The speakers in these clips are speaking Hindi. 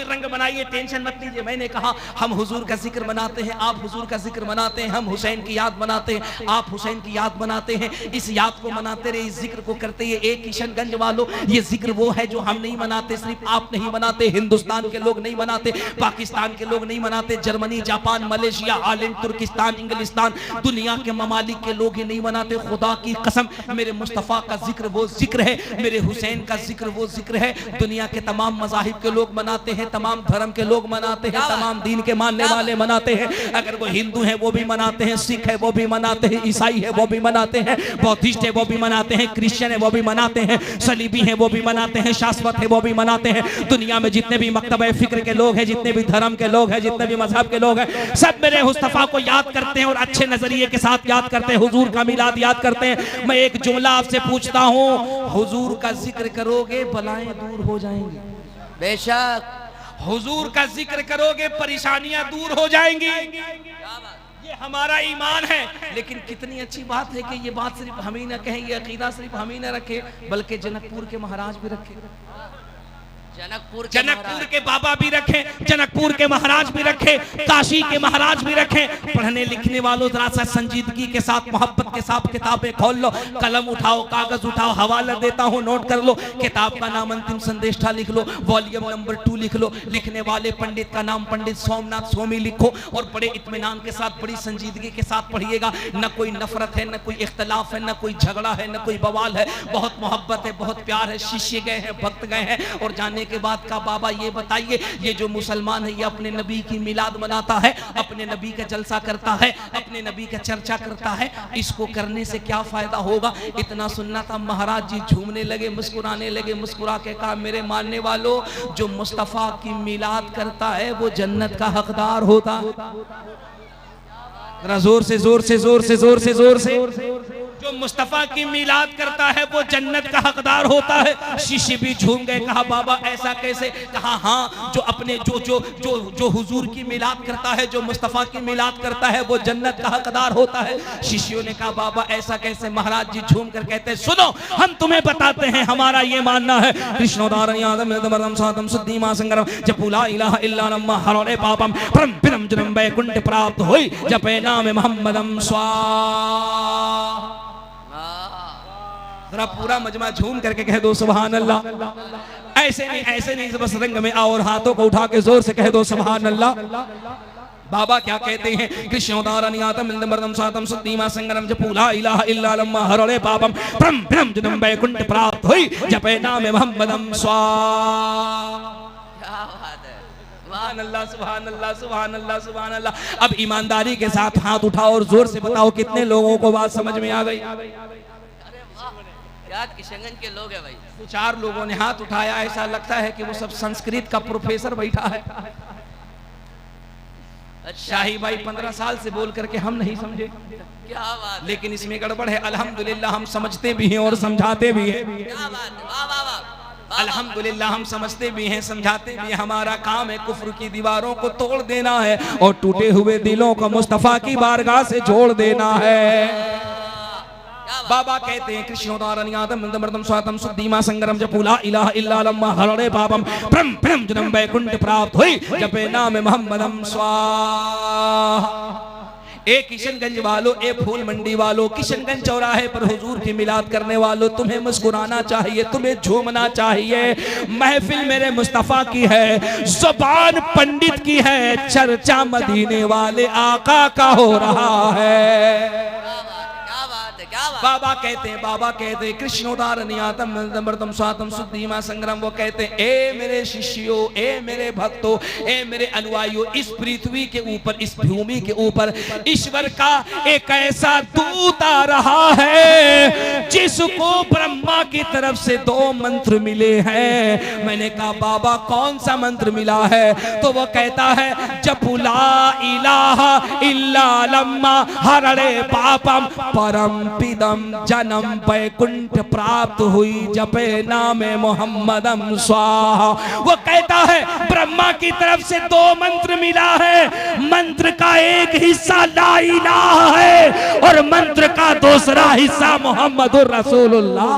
रंग बनाइए, टेंशन मत लीजिए। मैंने कहा हम हुजूर का जिक्र मनाते हैं, आप हुजूर का जिक्र मनाते हैं, हम हुसैन की याद मनाते हैं, आप हुसैन की याद मनाते हैं। इस याद को मनाते रहे, इस जिक्र को करते हैं। एक किशनगंज वालों, ये जिक्र वो है जो हम नहीं मनाते, सिर्फ आप नहीं मनाते, हिंदुस्तान के लोग नहीं मनाते, पाकिस्तान के लोग नहीं मनाते, जर्मनी, जापान, मलेशिया, आलैंड, तुर्किस्तान, इंग्लिस्तान, दुनिया के ममालिक के लोग ही नहीं मनाते। खुदा की कसम, मेरे मुस्तफ़ा का जिक्र वो जिक्र है, मेरे हुसैन का जिक्र वो जिक्र है। दुनिया के तमाम मज़ाहिब के लोग मनाते हैं, तमाम धर्म के लोग मनाते हैं, तमाम दीन के मानने वाले मनाते हैं। अगर वो हिंदू है वो भी मनाते हैं, सिख है वो भी मनाते हैं, ईसाई है वो भी मनाते हैं, बौद्धिस्ट है वो भी मनाते हैं, क्रिश्चियन है वो भी मनाते हैं, सलीबी है वो भी मनाते हैं, शाश्वत है वो भी मनाते हैं। दुनिया में जितने भी मकतबे फिक्र के लोग हैं, जितने भी धर्म के लोग हैं, जितने भी मजहब के लोग हैं, सब मेरे मुस्तफ़ा को याद करते हैं और अच्छे नजरिए के साथ याद करते हैं, हुजूर का मिलाद याद करते हैं। मैं एक जुमला आपसे पूछता हूँ, हुजूर का जिक्र करोगे बलाएं दूर हो जाएंगी? बेशक। हुजूर का जिक्र करोगे परेशानियां दूर हो जाएंगी। ये हमारा ईमान है। लेकिन कितनी अच्छी बात है कि ये बात सिर्फ हम ही ना कहें, ये अकीदा सिर्फ हम ही ना रखे, बल्कि जनकपुर के महाराज भी रखे, जनकपुर के बाबा भी रखे, जनकपुर के महाराज भी रखे, काशी के महाराज भी रखे। पढ़ने लिखने वालों जरा सा संजीदगी के साथ, मोहब्बत के साथ किताबें खोल लो, कलम उठाओ, कागज उठाओ, हवाला देता हूँ, नोट कर लो। किताब का नाम अंतिम संदेष्टा लिख लो, वॉल्यूम नंबर 2 लिख लो। लिखने वाले पंडित का नाम पंडित सोमनाथ स्वामी लिखो और बड़े इत्मीनान के साथ, बड़ी संजीदगी के साथ पढ़िएगा। न कोई नफरत है, न कोई इख्तलाफ है, न कोई झगड़ा है, न कोई बवाल है, बहुत मोहब्बत है, बहुत प्यार है। शिष्य गए हैं, भक्त गए हैं और जाने के बाद का बाबा ये बताइए, ये जो मुसलमान है ये अपने नबी की मिलाद मनाता है, अपने नबी का जलसा करता है, अपने नबी का चर्चा करता है, इसको करने से क्या फायदा होगा? इतना सुनना था, महाराज जी झूमने लगे, मुस्कुराने लगे, मुस्कुरा के कहा, मेरे मानने वालों, जो मुस्तफा की मिलाद करता है वो जन्नत का हकदार होता। जरा जोर से जोर से जोर से जोर से जोर से, जो मुस्तफा की मिलाद करता है वो जन्नत का हकदार होता है। शिष्य भी झूम गए, कहा बाबा ऐसा कैसे? कहा हाँ, जो अपने जो जो जो जो हुजूर की मिलाद करता है, जो मुस्तफा की मिलाद करता है वो जन्नत का हकदार होता है। शिष्यों ने कहा बाबा ऐसा कैसे? महाराज जी झूम कर कहते हैं, सुनो हम तुम्हें बताते हैं, हमारा ये मानना है, कृष्णोदारम सुद्दीमा संगरम जपुला इलाहा इल्ला नम्मा हरोरे पापम परम पिरम जन्म वैकुंठ प्राप्त होई जपे नाम मोहम्मदम स्वाहा। जरा पूरा मजमा झूम करके कह दो सुभान अल्लाह। ऐसे नहीं बस रंग में आओ और हाथों को उठा के जोर से कह दो सुभान अल्लाह। बाबा क्या कहते हैं? कृष्णोदारनियातम इंदमर्दम सातम सुद्दीमा संगरम जपुला इलाहा इल्ला लम्मा हरोरे पापम परम पिरम जन्म वैकुंठ प्राप्त होई जपे नाम मोहम्मदम स्वाहा। सुभान अल्लाह सुभान अल्लाह सुभान अल्लाह सुभान अल्लाह। अब ईमानदारी के साथ हाथ उठाओ और जोर से बताओ कितने लोगों को बात समझ में आ गई? किशनगंज के लोग हैं भाई। 4 लोगों ने हाथ उठाया, ऐसा लगता है कि वो सब संस्कृत का प्रोफेसर बैठा है। शाही भाई 15 साल से बोल करके हम नहीं समझे, क्या बात, लेकिन इसमें गड़बड़ है। अल्हम्दुलिल्लाह हम समझते भी हैं और समझाते भी हैं। क्या बात, वाह वाह वाह। अल्हम्दुलिल्लाह हम समझते भी हैं, समझाते भी हैं। हमारा काम है कुफ्र की दीवारों को तोड़ देना है और टूटे हुए दिलों को मुस्तफा की बारगाह से जोड़ देना है। बाबा कहते हैं कृष्णोदारनियातम इंदमर्दम स्वातम सुद्दीमा संगरम जपुला इलाहा इल्ला लम्मा हरोरे पापम परम पिरम जन्म वैकुंठ प्राप्त हुई जपे नाम मोहम्मदम स्वाहा। ए किशनगंज वालों, ए फूल मंडी वालों, किशनगंज चौराहे पर हुजूर की मिलाद करने वालों, तुम्हें मुस्कुराना चाहिए, तुम्हें झूमना चाहिए। महफिल मेरे मुस्तफा की है, ज़ुबान पंडित की है, चर्चा मदीने वाले आका का हो रहा है। बाबा कहते हैं कृष्णोदारनियातम इंदमर्दम स्वातम सुद्दीमा संग्राम, वो कहते हैं ए मेरे शिष्यों, ए मेरे भक्तों, ए मेरे अनुयायियों, इस पृथ्वी के ऊपर, इस भूमि के ऊपर ईश्वर का एक ऐसा दूत आ रहा है जिसको ब्रह्मा की तरफ से 2 मंत्र मिले हैं। मैंने कहा बाबा कौन सा मंत्र मिला है? तो वो कहता है जपुला इलाहा इल्ला लम्मा हररे पापम परम पिदम जन्म वैकुंठ प्राप्त हुई जपे नाम मोहम्मदम स्वाहा। वो कहता है ब्रह्मा की तरफ से 2 मंत्र मिला है, मंत्र का एक हिस्सा ला इलाहा है और मंत्र का दूसरा हिस्सा मोहम्मदुर रसूलुल्लाह।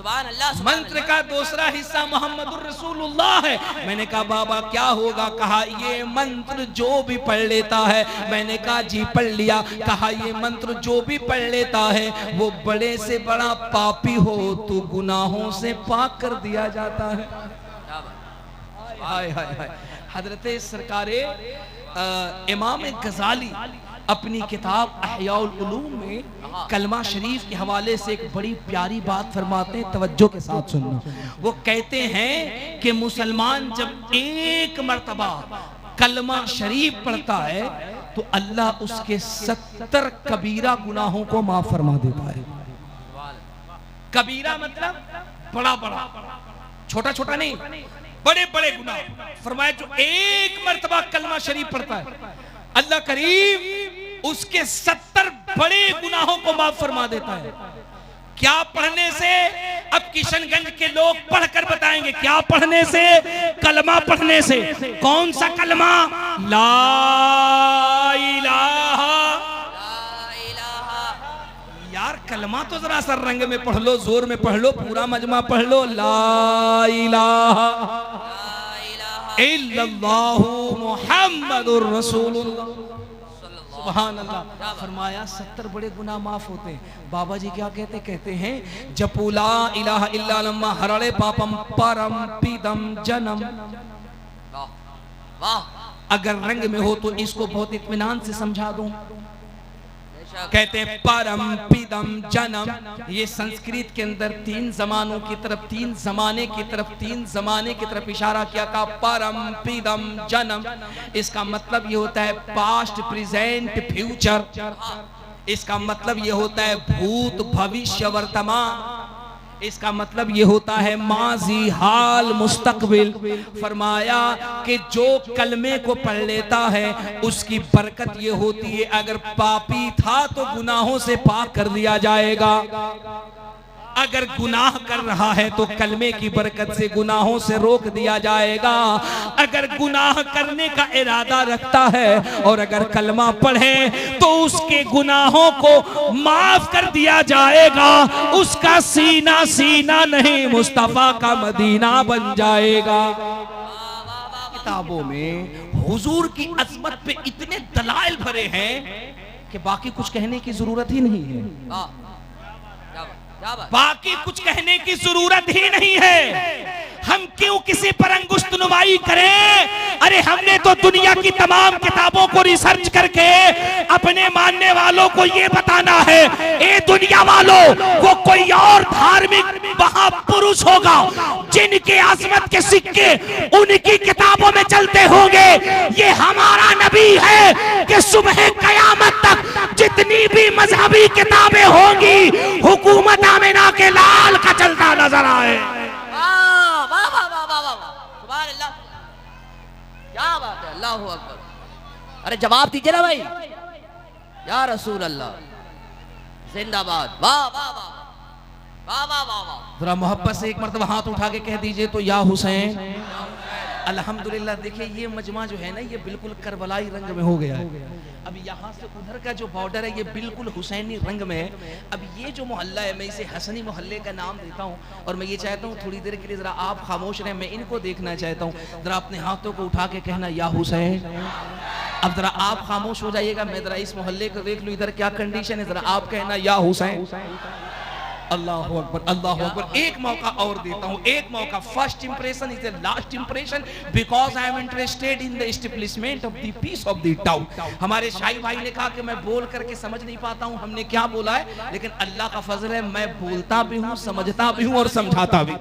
सुभान अल्लाह, सुभान मंत्र अल्लाह। का दूसरा हिस्सा मोहम्मदुर रसूलुल्लाह है। मैंने कहा बाबा क्या होगा? कहा ये मंत्र जो भी पढ़ लेता है। मैंने कहा जी पढ़ लिया। कहा ये मंत्र जो भी पढ़ लेता है वो बड़े से बड़ा पापी हो तो गुनाहों से पाक कर दिया जाता है। क्या बात। हाय हाय हाय। हजरत सरकारे इमाम गजाली अपनी किताब अहयाउल उलूम में कलमा शरीफ के हवाले से एक बड़ी प्यारी बात फरमाते हैं, तवज्जो के साथ सुनना। वो कहते हैं कि मुसलमान जब एक मर्तबा कलमा शरीफ पढ़ता है तो अल्लाह उसके 70 कबीरा गुनाहों को माफ फरमा देता है। कबीरा मतलब बड़ा बड़ा, छोटा छोटा नहीं, बड़े बड़े गुनाह। फरमाया जो एक मर्तबा कलमा शरीफ पढ़ता है अल्लाह करीम उसके 70 बड़े गुनाहों को माफ फरमा देता है। क्या पढ़ने से? अब किशनगंज के लोग पढ़कर बताएंगे। क्या पढ़ने से? कलमा पढ़ने से। कौन सा कलमा? ला इलाहा। यार कलमा तो जरा सर रंग में पढ़ लो, जोर में पढ़ लो, पूरा मजमा पढ़ लो। ला इलाहा इल्लल्लाहु मुहम्मदुर रसूलुल्लाह। सुभान अल्लाह। फरमाया 70 बड़े गुनाह माफ होते हैं। बाबा जी क्या कहते? कहते हैं जपू ला इलाहा इल्लल्लाह हरड़े पापम परम पीदम जन्म। वाह वाह। अगर रंग में हो तो इसको बहुत इत्मीनान से समझा दूं। कहते हैं परम पीदम जन्म। ये संस्कृत के अंदर 3 जमानों की तरफ, 3 जमाने की तरफ, 3 जमाने की तरफ इशारा किया। का परम पीदम जन्म, इसका मतलब ये होता है पास्ट प्रेजेंट फ्यूचर। इसका मतलब ये होता है भूत भविष्य वर्तमान। इसका मतलब ये होता है माजी हाल मुस्तकबिल। फरमाया कि जो कलमे को पढ़ लेता है उसकी बरकत ये होती है अगर पापी था तो गुनाहों से पाक कर दिया जाएगा। अगर गुनाह कर रहा है तो कलमे की बरकत से गुनाहों से रोक दिया जाएगा। अगर गुनाह करने का इरादा रखता है और अगर कलमा पढ़े तो उसके गुनाहों को माफ कर दिया जाएगा। उसका सीना सीना नहीं मुस्तफा का मदीना बन जाएगा। किताबों में हुजूर की अजमत पे इतने दलाइल भरे हैं कि बाकी कुछ कहने की जरूरत ही नहीं है। बाकी कुछ कहने की जरूरत ही नहीं है। हम क्यों किसी पर अंगुष्ठ नुमाई करें? अरे हमने तो दुनिया की तमाम किताबों को रिसर्च करके अपने मानने वालों को ये बताना है, ए दुनिया वालों, वो कोई और धार्मिक महापुरुष होगा जिनके आजमत के सिक्के उनकी किताबों में चलते होंगे। ये हमारा नबी है कि सुबह कयामत तक जितनी भी मजहबी किताबें होंगी हुकूमत आमिना के लाल का चलता नजर आए। क्या बात है, अल्लाह हू अकबर। अरे जवाब दीजिए ना भाई। या रसूल अल्लाह जिंदाबाद। वाह वाह वाह वाह वाह वाह वाह। जरा मोहब्बत से एक मर्तबा हाथ उठा के कह दीजिए तो या हुसैन। अल्हम्दुलिल्लाह। देखिए ये मजमा जो है ना ये बिल्कुल करबलाई रंग में हो गया है। अब यहाँ से उधर का जो बॉर्डर है ये बिल्कुल हुसैनी रंग में है। अब ये जो मोहल्ला है मैं इसे हसनी मोहल्ले का नाम देता हूँ और मैं ये चाहता हूँ थोड़ी देर के लिए जरा आप खामोश रहें, मैं इनको देखना चाहता हूँ। जरा अपने हाथों को उठा के कहना या हुसैन। अब जरा आप खामोश हो जाइएगा, मैं जरा इस मोहल्ले को देख लूँ इधर क्या कंडीशन है। जरा आप कहना या हुसैन। अल्लाह अकबर अल्लाह अकबर। एक मौका और देता हूँ, एक मौका। First impression is the last impression because I am interested in the establishment of the peace of the town. हमारे शाही भाई ने कहा कि मैं बोल करके समझ नहीं पाता हूँ हमने क्या बोला है, लेकिन अल्लाह का फजल है मैं बोलता भी हूँ, समझता भी हूँ और समझाता भी।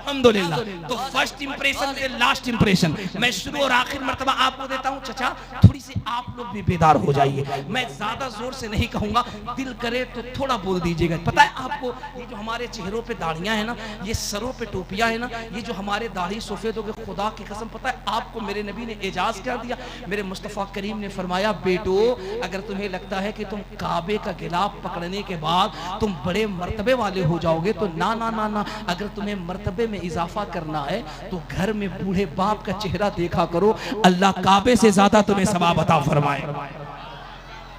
अल्हम्दुलिल्लाह। तो फर्स्ट इंप्रेशन से लास्ट इंप्रेशन मैं शुरू और आखिर मर्तबा आपको देता हूं। चचा थोड़ी सी आप लोग भी बेदार हो जाइए, मैं ज्यादा जोर से नहीं कहूंगा, दिल करे तो थोड़ा बोल दीजिएगा। पता है आपको ये जो हमारे चेहरों पे दाढ़ियां है ना, ये सरों पे टोपियां है ना, ये जो हमारे दाढ़ी सफेद हो गए, खुदा की कसम पता है आपको मेरे नबी ने एजाज कर दिया। मेरे मुस्तफा करीम ने फरमाया बेटो अगर तुम्हें लगता है कि तुम काबे का गिलाफ पकड़ने के बाद तुम बड़े मर्तबे वाले हो जाओगे तो ना ना ना ना, अगर तुम्हें मर्तबे में इजाफा करना है तो घर में बूढ़े बाप का चेहरा देखा करो, अल्लाह काबे से ज्यादा तुम्हें सवाब अता फरमाए।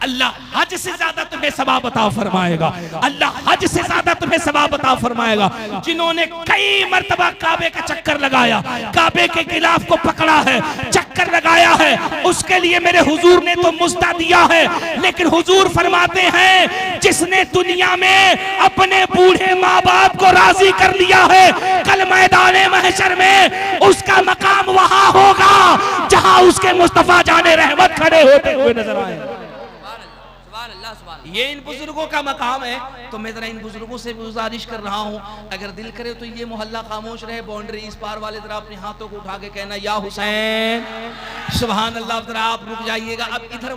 अल्लाह हज से ज्यादा तुम्हें सवाब अता फरमाएगा, अल्लाह हज से ज्यादा तुम्हें सवाब अता फरमाएगा। जिन्होंने कई मर्तबा काबे का चक्कर लगाया, काबे के गिलाफ को पकड़ा है, चक्कर लगाया है, उसके लिए मेरे हुजूर ने तो मुस्ता दिया है। लेकिन हुजूर फरमाते हैं जिसने दुनिया में अपने बूढ़े माँ बाप को राजी कर लिया है, कल मैदाने महशर में उसका मकाम वहां होगा जहां उसके मुस्तफा जाने रहमत खड़े होते हुए नजर आए। ये इन बुजुर्गों का मकाम है। तो मैं जरा इन बुजुर्गों से गुजारिश कर रहा हूँ, अगर दिल करे तो ये मोहल्ला खामोश रहे, बाउंड्री इस पार वाले जरा अपने हाथों को उठा के कहना या हुसैन, सुभान अल्लाह। जरा आप रुक जाइएगा। अब इधर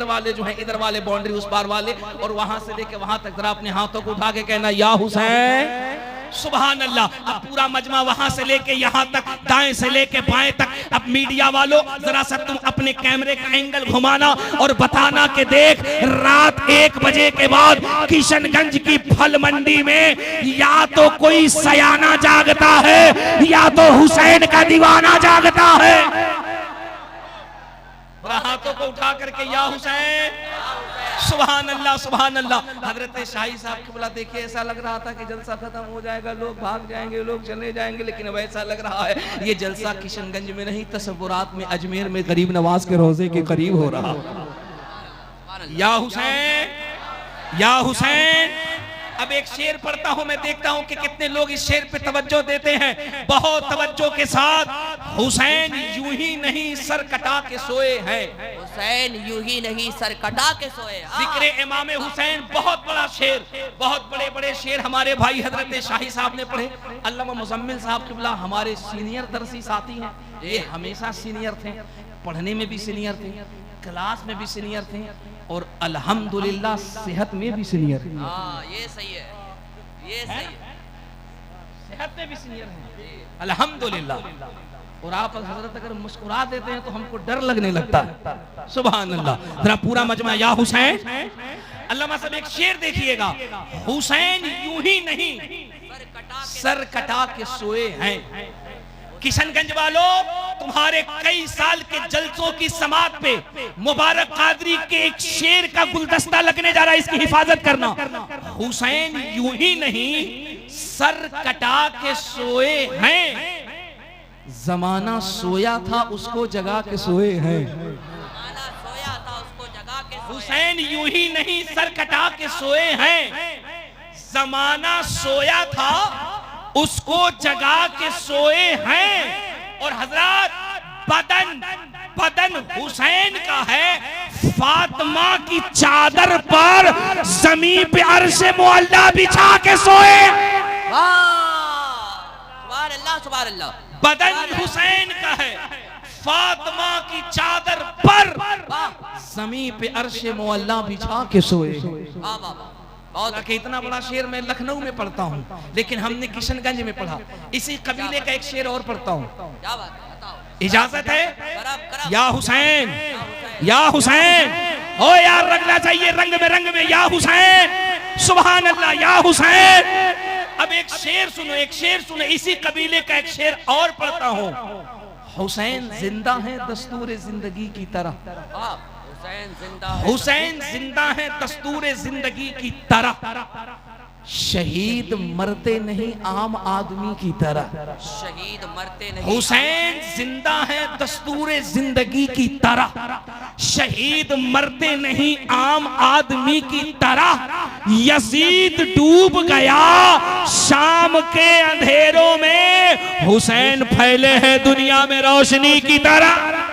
वाले जो हैं, इधर वाले बाउंड्री उस पार वाले, और वहां से लेके वहां तक जरा अपने हाथों को उठा के कहना या हुसैन, सुभान अल्लाह। अब पूरा मजमा वहां से लेके यहाँ तक, दाएं से लेके बाएं तक। अब मीडिया वालों जरा सा तुम अपने कैमरे का एंगल घुमाना और बताना कि देख रात 1 बजे के बाद किशनगंज की फल मंडी में या तो कोई सयाना जागता है या तो हुसैन का दीवाना जागता है। हाथों को उठा करके या हुसैन, सुभान अल्लाह, सुभान अल्लाह। हजरत शाही साहब के बोला देखिए ऐसा लग रहा था कि जलसा खत्म हो जाएगा, लोग भाग जाएंगे, लोग चले जाएंगे, लेकिन अब ऐसा लग रहा है ये जलसा किशनगंज में नहीं, तसव्वुरात में अजमेर में गरीब नवाज के रोजे के करीब हो रहा। या हुसैन, या हुसैन। अब एक शेर पढ़ता हूं, मैं देखता हूं कि कितने लोग इस शेर पे तवज्जो देते हैं, बहुत तवज्जो के साथ। हुसैन यूं ही नहीं सर कटा के सोए हैं, हुसैन यूं ही नहीं सर कटा के सोए। जिक्र इमाम हुसैन बहुत बड़ा शेर, बहुत बड़े बड़े शेर हमारे भाई हजरत शाही साहब ने पढ़े। अल्लामा मुजम्मिल साहब किबला हमारे सीनियर दरसी साथी हैं, ये हमेशा सीनियर थे, पढ़ने में भी सीनियर थे, क्लास में भी सीनियर थे, और अल्हम्दुलिल्लाह सेहत में भी सीनियर है। हाँ ये सही है, ये सही है, सेहत में भी सीनियर है अल्हम्दुलिल्लाह। और आप हजरत अगर मुस्कुरा देते हैं तो हमको डर लगने लगता है। सुभान अल्लाह। जरा पूरा मजमा या हुसैन। अल्लामा साहब एक शेर देखिएगा, हुसैन यूं ही नहीं सर कटा के सोए हैं। किशनगंज वालों, तुम्हारे कई साल के जलसों की समात पे मुबारक कादरी के एक शेर का गुलदस्ता लगने जा रहा है, इसकी हिफाजत करना। हुसैन यूं ही नहीं सर कटा के सोए हैं, जमाना सोया था उसको जगा के सोए हैं। हुसैन यूं ही नहीं सर कटा के सोए हैं, जमाना सोया था उसको जगा के सोए हैं। और हजरत बदन हुसैन का है, फातिमा की चादर पर जमीन पे अर्शे मुअल्ला बिछा के सोए। सुभान अल्लाह, सुभान अल्लाह। बदन हुसैन का है, फातिमा की चादर पर जमीन पे अर्शे मुअल्ला बिछा के सोए। और इतना बड़ा शेर मैं लखनऊ में पढ़ता हूँ, लेकिन हमने किशनगंज में पढ़ा। इसी कबीले का एक शेर और पढ़ता हूँ, क्या बात है, बताओ। इजाजत है? या हुसैन, या हुसैन, ओ यार रंगना चाहिए रंग में या हुसैन, सुभान अल्लाह, या हुसैन। अब एक शेर सुनो, एक शेर सुनो, इसी कबीले का एक शेर और पढ़ता हूँ। हुसैन जिंदा है दस्तूर जिंदगी की तरह, हुसैन जिंदा है दस्तूर जिंदगी की तरह, शहीद मरते नहीं आम आदमी की तरह, शहीद मरते नहीं। हुसैन जिंदा है दस्तूर जिंदगी की तरह, शहीद मरते नहीं आम आदमी की तरह। यजीद डूब गया शाम के अंधेरों में, हुसैन फैले हैं दुनिया में रोशनी की तरह,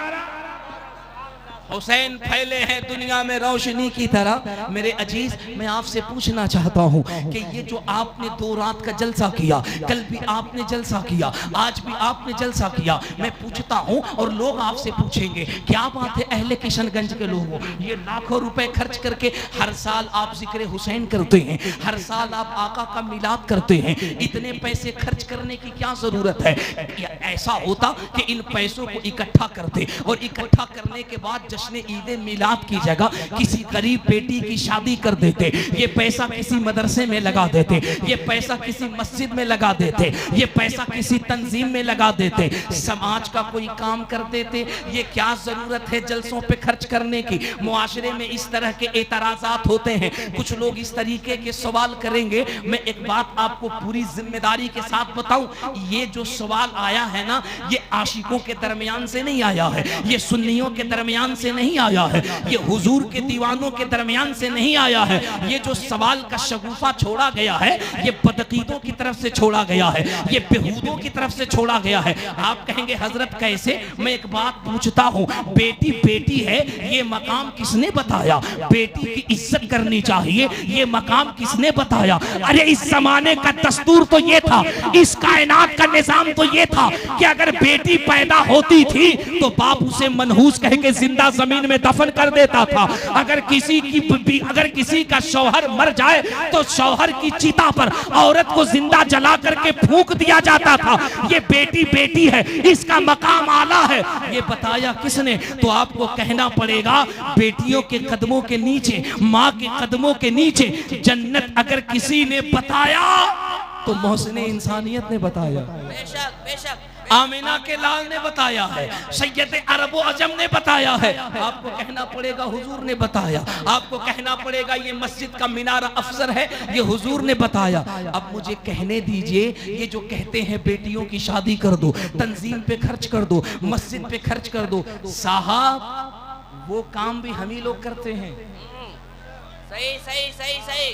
हुसैन फैले हैं दुनिया में रोशनी की तरह। मेरे अजीज, मैं आपसे पूछना चाहता हूं कि ये जो आपने 2 रात का जलसा किया, कल भी आपने जलसा किया, आज भी आपने जलसा किया, मैं पूछता हूं और लोग आपसे पूछेंगे, क्या बात है अहले किशनगंज के लोगों, ये लाखों रुपए खर्च करके हर साल आप जिक्र हुसैन करते हैं, हर साल आप आका का मिलाद करते हैं, इतने पैसे खर्च करने की क्या जरूरत है? ऐसा होता कि इन पैसों को इकट्ठा करते और इकट्ठा करने के बाद जश्न ईद मिलाद की जगह किसी गरीब बेटी की शादी कर देते, ये पैसा किसी मदरसे में लगा देते, ये पैसा किसी मस्जिद में लगा देते, ये पैसा किसी तंजीम में लगा देते, समाज का कोई काम कर देते। ये क्या जरूरत है जलसों पे खर्च करने की? मुआशरे में इस तरह के एतराजात होते हैं, कुछ लोग इस तरीके के सवाल करेंगे। मैं एक बात आपको पूरी जिम्मेदारी के साथ बताऊं, ये जो सवाल आया है ना, ये आशिकों के दरमियान से नहीं आया है, ये सुन्नियों के दरमियान से नहीं आया है, ये हुजूर के दीवानों के दरमियान से नहीं आया है। ये जो सवाल का शगुफा छोड़ा गया है, ये बदअकीदों की तरफ से छोड़ा गया है, ये बेहूदों की तरफ से छोड़ा गया है। आप कहेंगे हजरत कैसे? मैं एक बात पूछता हूँ, बेटी बेटी है, ये मकाम किसने बताया? बेटी की इज्जत करनी चाहिए, ये मकाम किसने बताया? अरे इस जमाने का दस्तूर तो ये था, इस कायनात का निजाम तो ये था कि अगर बेटी पैदा होती थी तो बाप उसे मनहूस कह के जिंदा जमीन में दफन कर देता था। अगर किसी का शौहर मर जाए तो शौहर की चिता पर औरत को जिंदा जला करके फूंक दिया जाता था। ये बेटी बेटी है, इसका मकाम आला है, ये बताया किसने? तो आपको कहना पड़ेगा बेटियों के कदमों के नीचे, माँ के कदमों के नीचे जन्नत अगर किसी ने बताया तो मोहसिन इंसानियत ने बताया, बेशक बेशक, आमिना के लाल ने बताया है, सैयद अरब अजम ने बताया है। आपको कहना पड़ेगा हुजूर ने बताया, आपको कहना पड़ेगा ये मस्जिद का मीनारा अफसर है, ये हुजूर ने बताया। अब मुझे कहने दीजिए, ये जो कहते हैं बेटियों की शादी कर दो, तंजीम पे खर्च कर दो, मस्जिद पे खर्च कर दो, साहब वो काम भी हम ही लोग करते हैं। सही सही सही सही,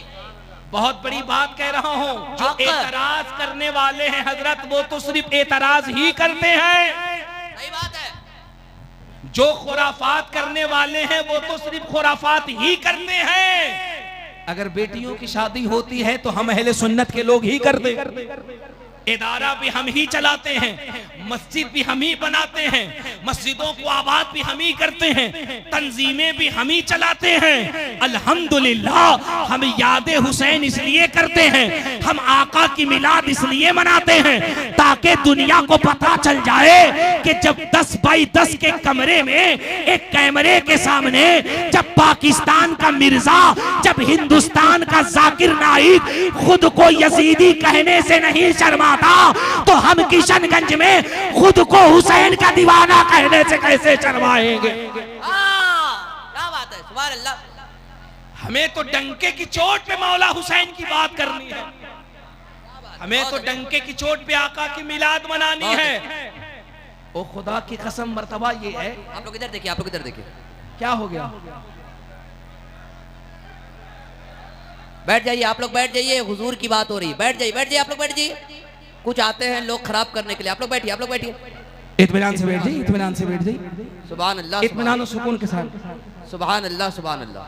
बहुत बड़ी बात कह रहा हूं। जो एतराज करने वाले हैं हजरत, वो तो सिर्फ एतराज ही करते हैं। सही बात है। जो खुराफात करने वाले हैं वो तो सिर्फ खुराफात ही करते हैं। अगर बेटियों की शादी होती है तो हम अहले सुन्नत के लोग ही करते, इदारा भी हम ही चलाते हैं, मस्जिद भी हम ही बनाते हैं, मस्जिदों को आबाद भी हम ही करते हैं, तंजीमें भी हम ही चलाते हैं। अल्हम्दुलिल्लाह हम याद हुसैन इसलिए करते हैं, हम आका की मिलाद इसलिए मनाते हैं ताकि दुनिया को पता चल जाए कि जब 10 बाई 10 के कमरे में एक कैमरे के सामने जब पाकिस्तान का मिर्जा, जब हिंदुस्तान का जाकिर नाइक खुद को यजीदी कहने से नहीं शर्मा तो हम किशनगंज में खुद को हुसैन का दीवाना कहने से कैसे शर्माएंगे? क्या बात है, सुभान अल्लाह। हमें तो डंके की चोट पे मौला हुसैन की बात करनी है, हमें तो डंके की चोट पे आका की मिलाद मनानी है। ओ खुदा की कसम, मर्तबा ये है। आप लोग इधर देखिए, आप लोग इधर देखिए, क्या हो गया? बैठ जाइए, आप लोग बैठ जाइए, हुजूर की बात हो रही है। बैठ जाइए, बैठ जाइए, आप लोग बैठ जाइए। कुछ आते हैं लोग खराब करने के लिए। आप लोग बैठिए, आप लोग बैठिए, इत्मीनान से बैठ जाइए, इत्मीनान से बैठ जाइए, सुभान अल्लाह, इत्मीनान और सुकून के साथ। सुभान अल्लाह, सुभान अल्लाह।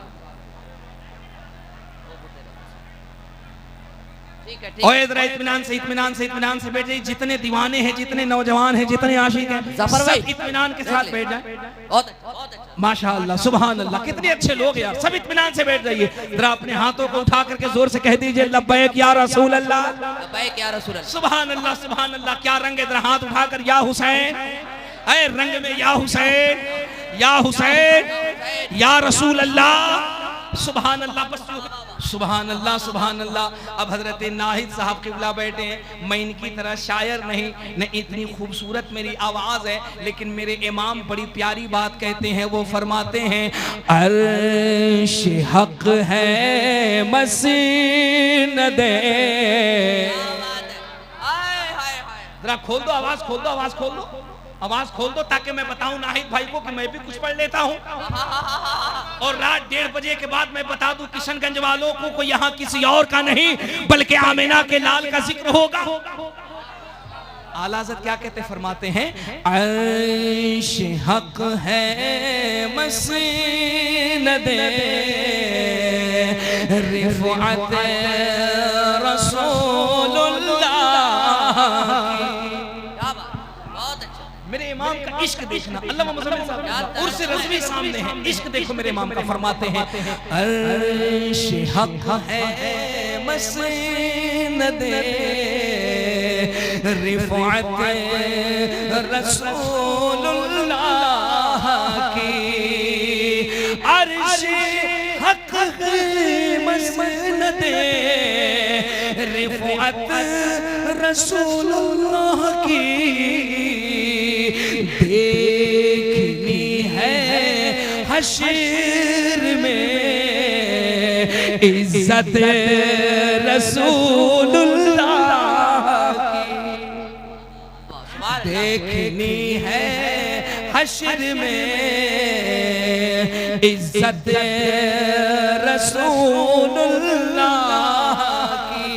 ठीक है, ठीक है। इधर इत्मीनान से, इत्मीनान से, इत्मीनान से बैठ जाइए। जितने दीवाने हैं, जितने नौजवान हैं, जितने आशिक हैं, जफर भाई सब इत्मीनान के साथ बैठ जाए। बहुत अच्छा। माशाअल्लाह, सुभान अल्लाह, कितने अच्छे लोग यार। सब इत्मीनान से बैठ जाइए। जरा अपने हाथों को उठा करके जोर से कह दीजिए लब्बैक या रसूल अल्लाह, लब्बैक या रसूल अल्लाह। सुभान अल्लाह, सुभान अल्लाह। क्या रंग है? जरा हाथ उठाकर या हुसैन, ऐ रंग में या हुसैन, या हुसैन, या रसूल अल्लाह, सुभान अल्लाह। बस सुभान अल्लाह, सुभान अल्लाह। अब हजरत नाहिद साहब किबला बैठे हैं। मैं इनकी तरह शायर नहीं, न इतनी खूबसूरत मेरी आवाज है, लेकिन मेरे इमाम बड़ी प्यारी बात कहते हैं। वो फरमाते हैं अर्श हक है मसीनद। जरा खोल दो आवाज, खोल दो आवाज, खोल दो आवाज, खोल दो, ताकि मैं बताऊं नाहिद भाई को कि मैं भी कुछ पढ़ लेता हूं। और रात 1:30 बजे के बाद मैं बता दूं किशनगंज वालों को यहाँ किसी और का नहीं बल्कि आमिना के लाल का जिक्र होगा। आला हज़रत क्या कहते फरमाते हैं, अर्श हक है मसीनद रिफ़अत रसूलुल्लाह। मेरे इमाम का इश्क देखना, अल्लाह मुज़म्मिल साहब उर्स रज़वी सामने है, इश्क देखो मेरे इमाम का। फरमाते हैं अर्श हक है मसीनद रिफ़अत रसूलुल्लाह की। अर्श हक मसनदे रिफ़अत रसूलुल्लाह की देखनी है हश्र में इज्जत रसूलुल्लाह की देखनी है हश्र में इज्जत रसूलुल्लाह की।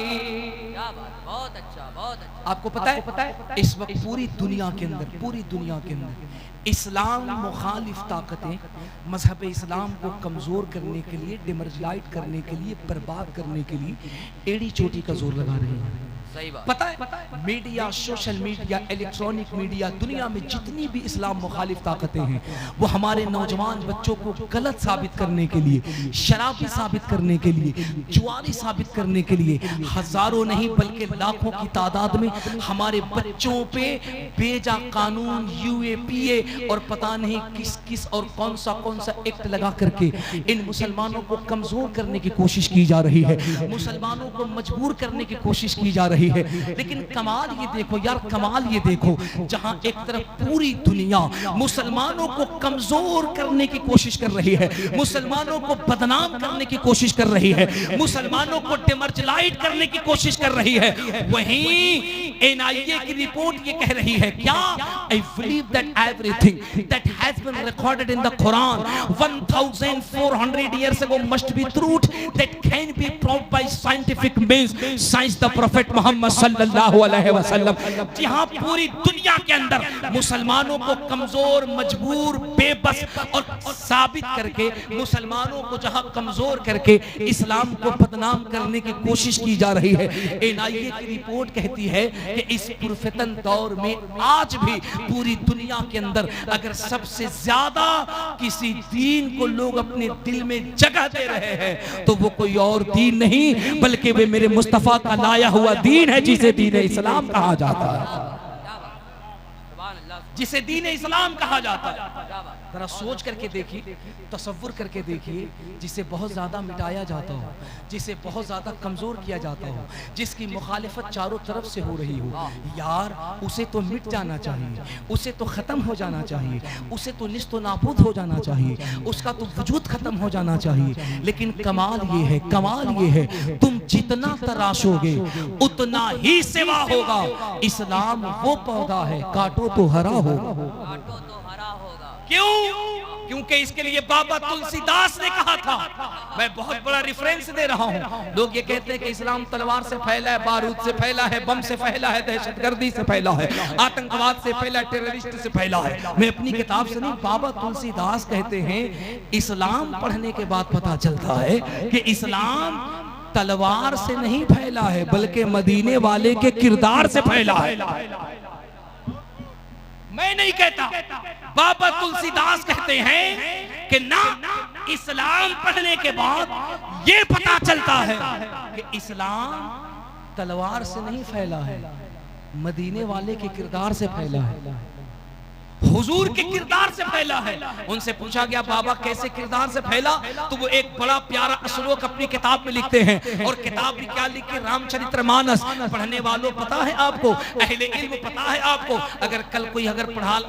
बहुत अच्छा, बहुत अच्छा। आपको पता है इस वक्त पूरी दुनिया के अंदर इस्लाम मुखालिफ ताकतें मजहब इस्लाम को कमज़ोर करने के लिए, डिमर्जलाइट करने के लिए, बर्बाद करने के लिए एड़ी चोटी का जोर लगा रहे हैं। सही बात। पता है media, social media, electronic media, दुनिया में जितनी भी इस्लाम मुखालिफ ताकतें हैं वो हमारे नौजवान बच्चों को गलत साबित करने के लिए, शराबी साबित करने के लिए, जुआरी साबित करने के लिए हजारों नहीं बल्कि लाखों की तादाद में हमारे बच्चों पे बेजा कानून, UAPA और पता नहीं किस किस और कौन सा एक्ट लगा करके इन मुसलमानों को कमजोर करने की कोशिश की जा रही है, मुसलमानों को मजबूर करने की कोशिश की जा रही है। लेकिन कमाल ये देखो यार, कमाल ये देखो, जहां एक तरफ पूरी दुनिया मुसलमानों को कमजोर करने की कोशिश कर रही है, मुसलमानों को बदनाम करने की कोशिश कर रही है, मुसलमानों को डिमर्जलाइट करने की कोशिश कर रही है, वहीं NIA की रिपोर्ट ये कह रही है क्या? I believe that everything that has been recorded in the Quran 1400 years ago must be truth that can be proved by scientific means. Science the Prophet Muhammad sallallahu alaihi wasallam। जहां पूरी दुनिया के अंदर मुसलमानों को कमजोर, मजबूर, बेबस और साबित करके, मुसलमानों को जहां कमजोर करके इस्लाम को बदनाम करने की कोशिश की जा रही है। NIA की रिपोर्ट कहती है कि इस पुरफितन दौर में आज भी पूरी दुनिया के अंदर अगर सबसे ज्यादा किसी दीन को लोग अपने दिल में जगह दे रहे हैं तो वो कोई और दीन नहीं बल्कि वे मेरे मुस्तफा का लाया हुआ दीन है, जिसे दीन इस्लाम कहा जाता है, जिसे दीन इस्लाम कहा जाता है। जरा सोच करके देखिए, तसव्वुर करके देखिए, जिसे बहुत ज़्यादा मिटाया जाता हो, जिसे बहुत ज़्यादा कमज़ोर किया जाता हो, जिसकी मुखालिफत चारों तरफ से हो रही हो, यार उसे तो मिट जाना चाहिए, उसे तो ख़त्म हो जाना चाहिए, उसे तो निस्तो नाबूद हो जाना चाहिए, उसका तो वजूद ख़त्म हो जाना चाहिए। लेकिन कमाल ये है, कमाल ये है, तुम जितना तराशोगे उतना ही सिवा होगा। इस्लाम वो पौधा है, काटो तो हरा होगा। क्यों? क्योंकि इसके लिए बाबा तुलसीदास ने कहा था। मैं बहुत बड़ा रेफरेंस दे रहा हूँ। लोग ये कहते हैं कि इस्लाम तलवार से फैला है, बारूद से फैला है, बम से फैला है, दहशतगर्दी से फैला है, आतंकवाद से फैला है, टेररिस्ट से फैला है। मैं अपनी किताब से नहीं, बाबा तुलसीदास कहते हैं इस्लाम पढ़ने के बाद पता चलता है कि इस्लाम तलवार से नहीं फैला है बल्कि मदीने वाले के किरदार से फैला है। मैं नहीं कहता, बाबा तुलसीदास कहते हैं कि ना, इस्लाम पढ़ने के बाद ये पता चलता है कि इस्लाम तलवार से नहीं फैला है, मदीने वाले के किरदार से फैला है, हुजूर के किरदार से फैला है। उनसे पूछा गया बाबा कैसे किरदार से फैला, तो वो एक बड़ा प्यारा श्लोक अपनी किताब में लिखते हैं। और किताब में क्या लिखे? रामचरितमानस। पढ़ने वालों पता है आपको, अहले इल्म पता है आपको, अगर कल कोई अगर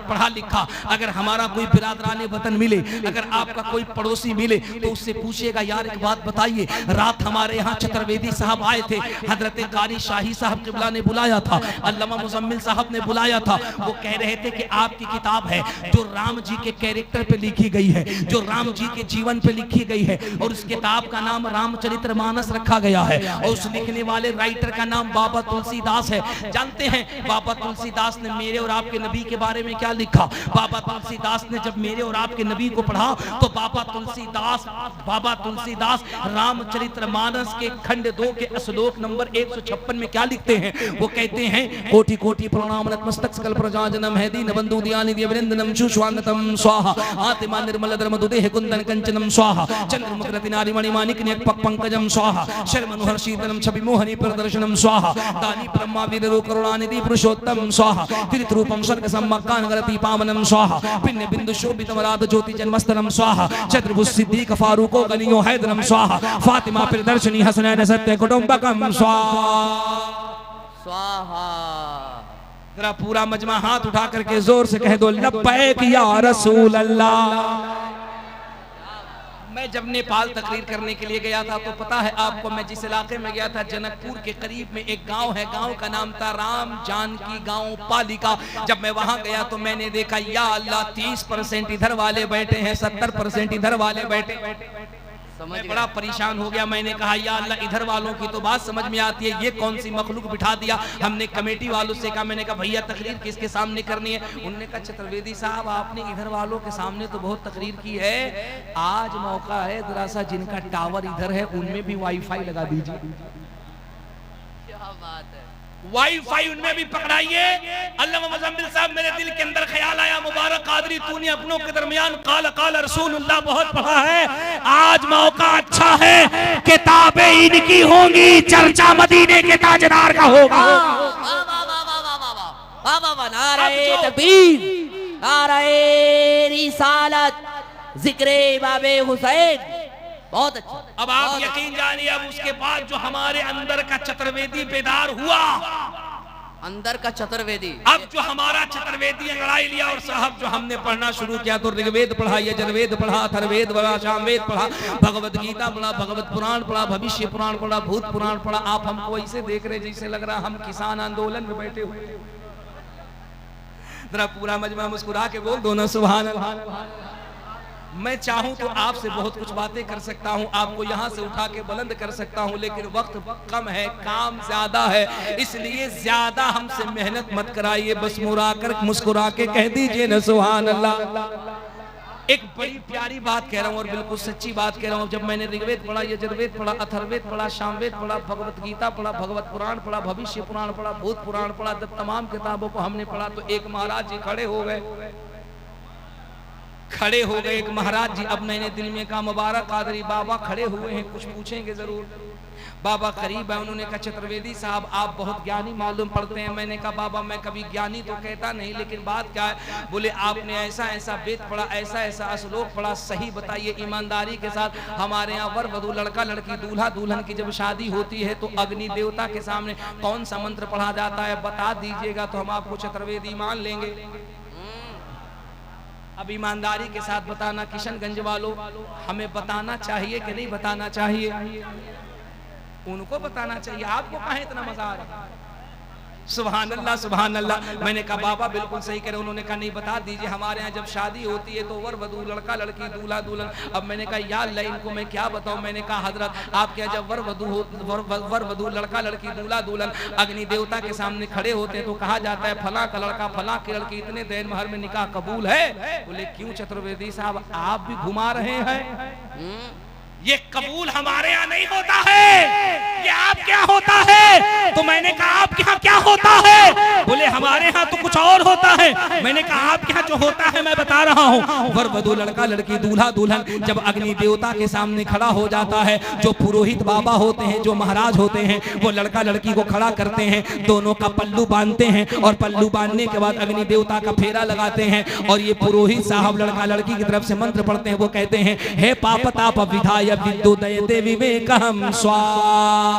पढ़ा लिखा, अगर हमारा कोई बिरादरान वतन मिले, अगर आपका कोई पड़ोसी मिले तो उससे पूछिएगा यार एक बात बताइए, रात हमारे यहाँ चतुर्वेदी साहब आए थे, हजरत कारी शाही साहब किबला ने बुलाया था, अल्लामा मुजम्मिल साहब ने बुलाया था, वो कह रहे थे कि आपकी किताब है जो राम जी के कैरेक्टर पे लिखी गई है, जो राम जी के जीवन पे लिखी गई है, और उस किताब का नाम रामचरितमानस रखा गया है, और उस लिखने वाले राइटर का नाम बाबा तुलसीदास है। जानते हैं बाबा तुलसीदास ने मेरे और आपके नबी के बारे में क्या लिखा? बाबा तुलसीदास ने जब मेरे और आपके नबी को पढ़ा तो बाबा तुलसीदास रामचरितमानस के खंड 2 के श्लोक नंबर 156 में क्या लिखते हैं? वो कहते हैं कोटि कोटि प्रणाम नतमस्तक सकल प्रजा जनम है दीन बंधु दयानि निधि शुश्वान्नतम स्वाहा आत्मा निर्मल धर्मदुदेह कुंदन कंचनम स्वाहा चंद्रमुखरति नारी मणिमाणिक पंकजम स्वाहा शर्मनुहर शीतलम छवि मोहनी प्रदर्शनम स्वाहा दानी ब्रह्मा वीरो करुणानिधि पुरुषोत्तम स्वाहा तीर्थ रूपम स्वर्ग सम्मक्कानगरति पावनम स्वाहा पिण्य बिंदु शोभितम राध ज्योति जन्मस्तरम स्वाहा चतुर्भुज सिद्दीक फारूको गनियो हैदरम स्वाहा फातिमा प्रियदर्शनी हसनैन सत्य कुटुंबकम स्वाहा। जरा पूरा मजमा हाथ उठा करके जोर से कह दो लब्बैक या रसूल अल्लाह। मैं जब नेपाल तकरीर करने के लिए गया था तो पता है आपको, मैं जिस इलाके में गया था जनकपुर के करीब में एक गांव है, गांव का नाम था राम जानकी गांव पालिका। जब मैं वहां गया तो मैंने देखा या अल्लाह 30% इधर वाले बैठे हैं, 70% इधर वाले बैठे। मैं बड़ा परेशान हो गया। मैंने कहा या अल्लाह इधर वालों की तो बात समझ में आती है, ये कौन सी मखलूक बिठा दिया। हमने कमेटी वालों से कहा, मैंने कहा भैया तकरीर किसके सामने करनी है। उन्होंने कहा चतुर्वेदी साहब आपने इधर वालों के सामने तो बहुत तकरीर की है, आज मौका है जरा सा जिनका टावर इधर है उनमें भी वाईफाई लगा दीजिए। क्या बात है, वाईफाई उनमें भी पकड़ाइए। अल्लामा मुज़म्मिल साहब मेरे दिल के अंदर ख्याल आया, मुबारक कादरी तूने अपनों के दरमियान काल काल रसूलुल्लाह बहुत पढ़ा है, आज मौका अच्छा है, किताबें इनकी होंगी, चर्चा मदीने के ताजदार का होगा। नारे तकबीर, नारे रिसालत, जिक्रे इमाम हुसैन, बहुत अच्छा। अब आप यकीन जानिए, अब उसके बाद जो हमारे अंदर का चतुर्वेदी बेदार हुआ, अंदर का चतुर्वेदी, अब जो हमारा चतुर्वेदी अंगड़ाई लिया और साहब जो हमने पढ़ना शुरू किया तो ऋग्वेद पढ़ा, यजुर्वेद पढ़ा, अथर्ववेद पढ़ा, सामवेद पढ़ा, भगवत गीता पढ़ा, भगवत पुराण पढ़ा, भविष्य पुराण पढ़ा, भूत पुराण पढ़ा। आप हमको ऐसे देख रहे जैसे लग रहा हम किसान आंदोलन में बैठे हुए। जरा पूरा मजमा मुस्कुरा के बोल दो ना सुभान अल्लाह। मैं चाहूं तो आपसे बहुत कुछ बातें कर सकता हूं, आपको यहां से उठा के बुलंद कर सकता हूं, लेकिन वक्त कम है, काम ज्यादा है, इसलिए ज्यादा हमसे मेहनत मत कराइए, बस मुस्कुरा के कह दीजिए ना सुभान अल्लाह। एक बड़ी प्यारी बात कह रहा हूं और बिल्कुल सच्ची बात कह रहा हूं। जब मैंने ऋग्वेद पढ़ा, यजुर्वेद पढ़ा, अथर्ववेद पढ़ा, सामवेद पढ़ा, भगवत गीता पढ़ा, भगवत पुराण पढ़ा, भविष्य पुराण पढ़ा, भूत पुराण पढ़ा, जब तमाम किताबों को हमने पढ़ा तो एक महाराज जी खड़े हो गए एक महाराज जी। अब मैंने दिल में कहा मुबारक कादरी बाबा खड़े हुए हैं, कुछ पूछेंगे जरूर। बाबा करीब है, उन्होंने कहा चतुर्वेदी साहब आप बहुत ज्ञानी मालूम पड़ते हैं। मैंने कहा बाबा मैं कभी ज्ञानी तो कहता नहीं, लेकिन बात क्या है। बोले आपने ऐसा ऐसा वेद पढ़ा, ऐसा ऐसा श्लोक पढ़ा, सही बताइए ईमानदारी के साथ। हमारे यहाँ वर वधू, लड़का लड़की, दूल्हा दुल्हन की जब शादी होती है तो अग्नि देवता के सामने कौन सा मंत्र पढ़ा जाता है, बता दीजिएगा तो हम आपको चतुर्वेदी मान लेंगे। अब ईमानदारी के साथ बताना किशनगंज वालों, हमें बताना चाहिए कि नहीं बताना चाहिए? उनको बताना चाहिए, आपको कहाँ इतना मजा आ रहा है? सुभान अल्लाह सुभान अल्लाह। मैंने कहा बाबा बिल्कुल सही कह रहे। उन्होंने कहा नहीं बता दीजिए, हमारे यहाँ जब शादी होती है तो वर वधू, लड़का लड़की, दूल्हा दुल्हन। अब मैंने कहा या अल्लाह इनको मैं क्या बताऊं। मैंने कहा हजरत आपके यहाँ जब वर वधू, लड़का लड़की, दूल्हा दुल्हन अग्नि देवता के सामने खड़े होते हैं तो कहा जाता है फला का लड़का, फला की लड़की, इतने देर महर में निकाह कबूल है। बोले क्यों चतुर्वेदी साहब आप भी घुमा रहे हैं? ये कबूल हमारे यहाँ नहीं होता है, ये आप क्या होता है? तो मैंने कहा आपके यहाँ क्या होता है? बोले हमारे यहाँ तो कुछ और होता है। मैंने कहा आपके यहाँ जो होता है मैं बता रहा हूँ। वर वधू, लड़का लड़की, दूल्हा दुल्हन जब अग्नि देवता के सामने खड़ा हो जाता है, जो पुरोहित बाबा होते हैं, जो महाराज होते हैं, वो लड़का लड़की को खड़ा करते हैं, दोनों का पल्लू बांधते हैं और पल्लू बांधने के बाद अग्नि देवता का फेरा लगाते हैं और ये पुरोहित साहब लड़का लड़की की तरफ से मंत्र पढ़ते हैं। वो कहते हैं हे पाप ताप विधाय विद्युदयते विवेकहम स्वाहा।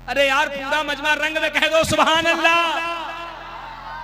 अरे यार पूरा मजमा रंग में कह दो सुभान अल्लाह।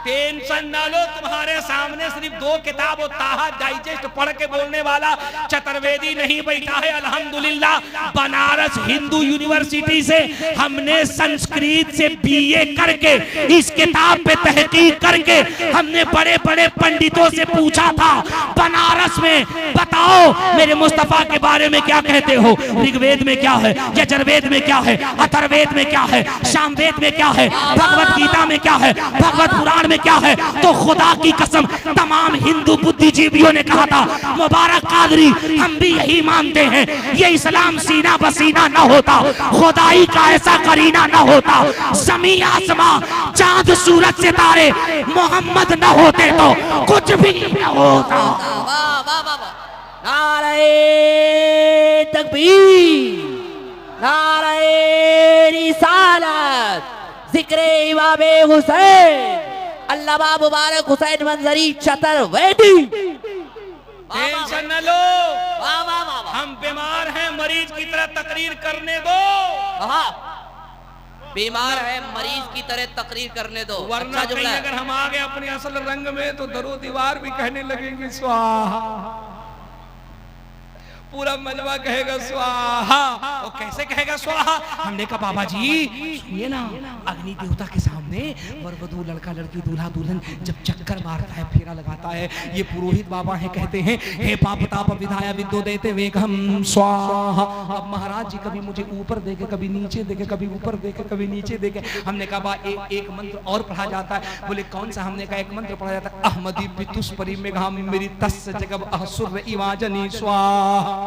टेंशन ना लो, तुम्हारे सामने सिर्फ 2 किताब और ताहा डाइजेस्ट पढ़ के बोलने वाला चतुर्वेदी नहीं बैठा है। अल्हम्दुलिल्लाह बनारस हिंदू यूनिवर्सिटी से हमने संस्कृत से बीए करके इस किताब पे तहकीक करके हमने बड़े बड़े पंडितों से पूछा था बनारस में, बताओ मेरे मुस्तफा के बारे में क्या कहते हो? ऋग्वेद में क्या है, यजुर्वेद में क्या है, अथर्ववेद में क्या है, सामवेद में क्या है, भगवत गीता में क्या है, भगवत पुराण में क्या है तो खुदा की कसम तमाम हिंदू बुद्धिजीवियों ने कहा था मुबारक कादरी हम भी यही मानते हैं, ये इस्लाम सीना बसीना न होता, खुदाई का ऐसा करीना न होता, जमीन आसमां चांद सूरज सितारे मोहम्मद न होते तो कुछ भी न होता। वाह वाह वाह वाह, नारे तकबीर, नारे रिसालत, जिक्रे इमाम हुसैन, अल्लामा मुबारक हुसैन मंजरी चतुर्वेदी। टेंशन न लो, वाह वाह वाह, हम बीमार हैं, मरीज की तरह तकरीर करने दो, बीमार है मरीज की तरह तकरीर करने दो। वरना अच्छा जुमला है। अगर हम आ गए अपने असल रंग में तो दरो दीवार भी कहने लगेंगे स्वाहा, पूरा मजमा कहेगा स्वाहा। और कैसे कहेगा स्वाहा? हमने कहा बाबा जी सुनिए ना, अग्नि देवता के सामने वरवधू लड़का लड़की दूल्हा दुल्हन जब चक्कर मारता है, फेरा लगाता है, ये पुरोहित बाबा है, कहते हैं हे पाप ताप विधाया विद्यो देते वेग हम स्वाहा। अब महाराज जी कभी मुझे ऊपर देखे, कभी नीचे देखे, कभी ऊपर देखे, कभी नीचे देखे। हमने कहा एक मंत्र और पढ़ा जाता है। बोले कौन सा? हमने कहा एक मंत्र पढ़ा जाता है अहमदी पितुष परि मेघा मेरी तस् जगब अहसुर इवाजनी स्वाहा।